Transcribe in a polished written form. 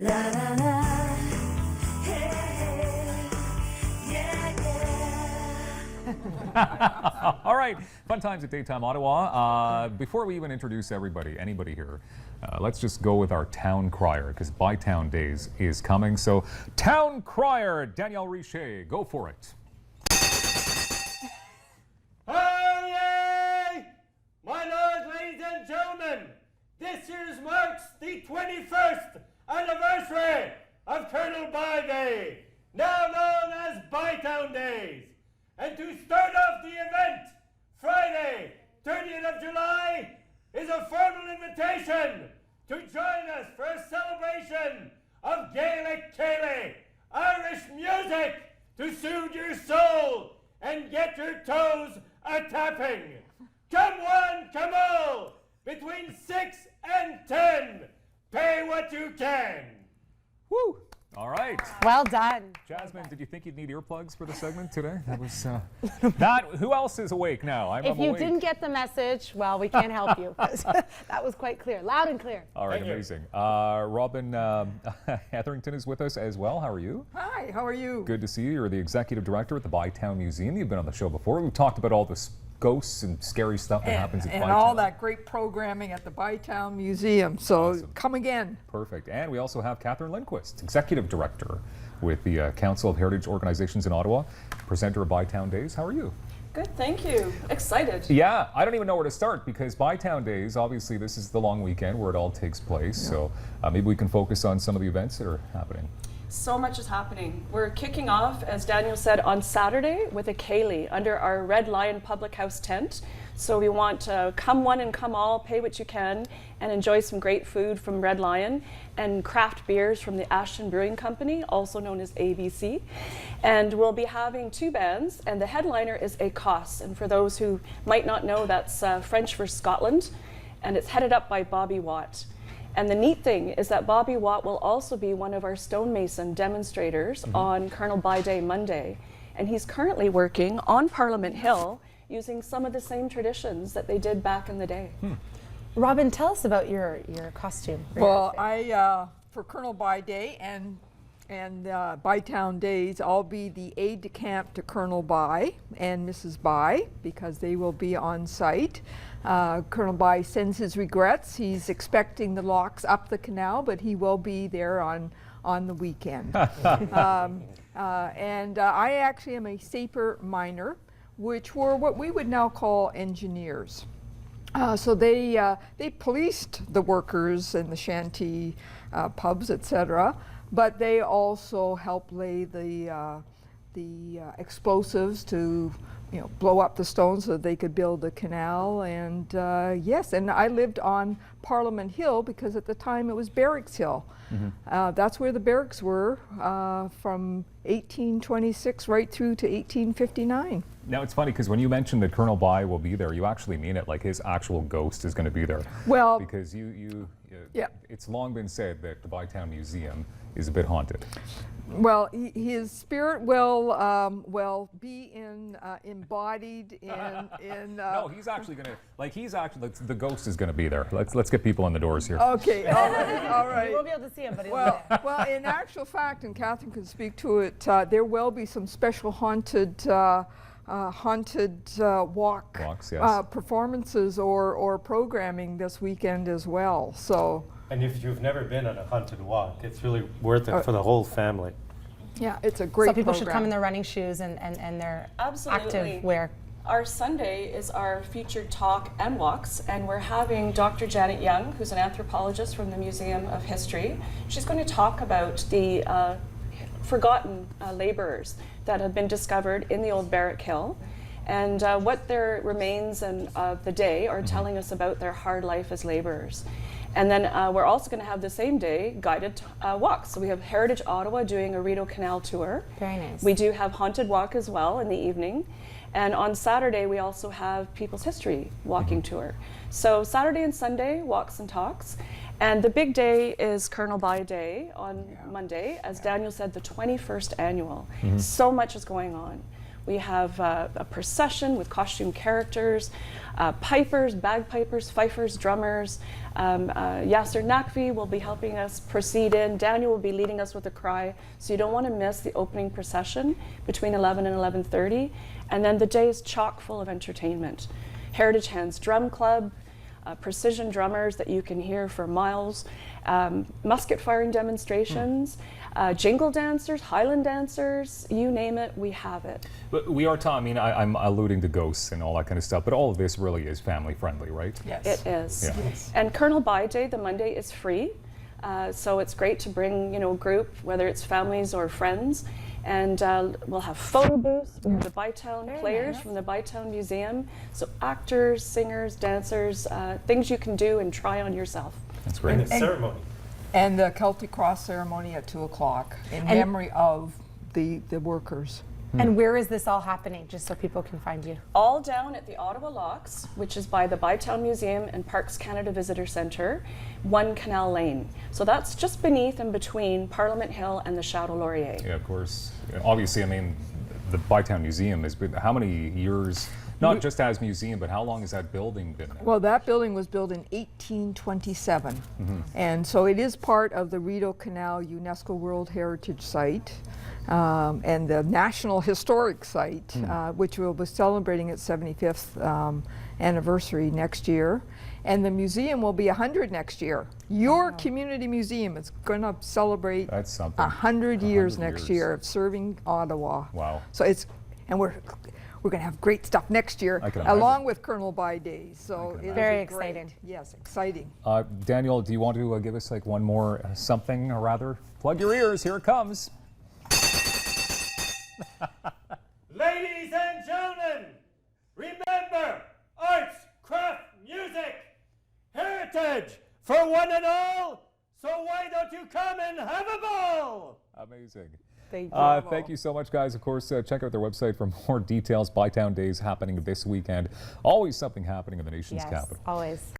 La la la, hey, yeah, yeah. All right, fun times at Daytime Ottawa. Before we even introduce anybody here, let's just go with our town crier because Bytown Days is coming. So, town crier Danielle Richer, go for it. Hooray! My lords, ladies and gentlemen, this year marks the 21st anniversary of Colonel By Day, now known as Bytown Days. And to start off the event, Friday, 30th of July, is a formal invitation to join us for a celebration of Gaelic Ceilidh, Irish music to soothe your soul and get your toes a-tapping. Come one, come all, between 6 and 10. Pay what you can. Woo! All right. Well done. Jasmine, did you think you'd need earplugs for the segment today? That was who else is awake now? I'm If you awake. didn't get the message, well, we can't help you. That was quite clear, loud and clear. All right, Thank you. amazing. Robin Hetherington is with us as well. How are you? Hi, how are you? Good to see you. You're the executive director at the Bytown Museum. You've been on the show before. We've talked about all this ghosts and scary stuff that happens at And Bytown. all that great programming at the Bytown Museum. So Awesome. come again. Perfect. And we also have Catherine Lindquist, executive director with the Council of Heritage Organizations in Ottawa, presenter of Bytown Days. How are you? Good, thank you. Excited. Yeah, I don't even know where to start because Bytown Days, obviously this is the long weekend where it all takes place. Yeah. So maybe we can focus on some of the events that are happening. So much is happening. We're kicking off, as Daniel said, on Saturday with a ceilidh under our Red Lion Public House tent. So we want come one and come all, pay what you can, and enjoy some great food from Red Lion and craft beers from the Ashton Brewing Company, also known as ABC. And we'll be having 2 bands, and the headliner is ACOS. And for those who might not know, that's French for Scotland, and it's headed up by Bobby Watt. And the neat thing is that Bobby Watt will also be one of our stonemason demonstrators on Colonel By Day Monday. And he's currently working on Parliament Hill using some of the same traditions that they did back in the day. Robin, tell us about your costume. Well, for Colonel By Day and Bytown Days, I'll be the aide-de-camp to Colonel By and Mrs. By because they will be on site. Colonel By sends his regrets. He's expecting the locks up the canal, but he will be there on the weekend. And I actually am a Saper miner, which were what we would now call engineers. So they policed the workers in the shanty pubs, etc. But they also helped lay the explosives to blow up the stones so that they could build the canal. And yes, and I lived on Parliament Hill because at the time it was Barracks Hill. That's where the barracks were from 1826 right through to 1859. Now it's funny because when you mentioned that Colonel By will be there, you actually mean it, like his actual ghost is going to be there. Well, because yeah. It's long been said that the Bytown Museum is a bit haunted. Well, his spirit will be embodied in. No, he's actually going to the ghost is going to be there. Let's get people in the doors here. Okay, all right, all right. You won't be able to see him, but he'll be there. Well, in actual fact, and Catherine can speak to it, there will be some special haunted Walks, yes. performances or programming this weekend as well. So. And if you've never been on a haunted walk, it's really worth it for the whole family. Yeah, it's a great So people program. should come in their running shoes and their active wear. Our Sunday is our featured talk and walks, and we're having Dr. Janet Young, who's an anthropologist from the Museum of History. She's going to talk about the forgotten laborers that have been discovered in the old Barrack Hill and what their remains of the day are telling us about their hard life as laborers. And then we're also going to have the same day guided walks. So we have Heritage Ottawa doing a Rideau Canal tour. Very nice. We do have Haunted Walk as well in the evening. And on Saturday, we also have People's History walking tour. So Saturday and Sunday, walks and talks. And the big day is Colonel By Day on Monday. As Daniel said, the 21st annual. So much is going on. We have a procession with costume characters, pipers, bagpipers, fifers, drummers. Yasser Nakvi will be helping us proceed in. Daniel will be leading us with a cry. So you don't want to miss the opening procession between 11 and 11:30. And then the day is chock full of entertainment. Heritage Hands Drum Club, precision drummers that you can hear for miles, musket firing demonstrations, jingle dancers, Highland dancers, you name it, we have it. But we are talking, I'm alluding to ghosts and all that kind of stuff, but all of this really is family friendly, right? Yes. It is. Yeah. Yes. And Colonel By Day, the Monday, is free. So it's great to bring, a group, whether it's families or friends. And we'll have photo booths. We have the Bytown players from the Bytown Museum. So actors, singers, dancers, things you can do and try on yourself. That's great. And the ceremony. And the Celtic Cross ceremony at 2 o'clock in memory of the workers. And where is this all happening, just so people can find you? All down at the Ottawa Locks, which is by the Bytown Museum and Parks Canada Visitor Centre, 1 Canal Lane. So that's just beneath and between Parliament Hill and the Chateau Laurier. Yeah, of course. Obviously, the Bytown Museum has been, how many years, not just as museum, but how long has that building been there? Well, that building was built in 1827. And so it is part of the Rideau Canal UNESCO World Heritage Site. And the National Historic Site, which will be celebrating its 75th anniversary next year. And the museum will be 100 next year. Your community museum is going to celebrate That's something. 100 years 100 next years. year of serving Ottawa. Wow. So we're going to have great stuff next year, I can imagine. along with Colonel By Day. So can it'll Very be great. exciting. Yes, exciting. Daniel, do you want to give us like one more something, or rather, plug your ears, here it comes. Ladies and gentlemen, remember arts, craft, music, heritage for one and all. So why don't you come and have a ball? Amazing. Thank you. Thank you so much, guys. Of course, check out their website for more details. Bytown Days happening this weekend. Always something happening in the nation's Yes, capital. always.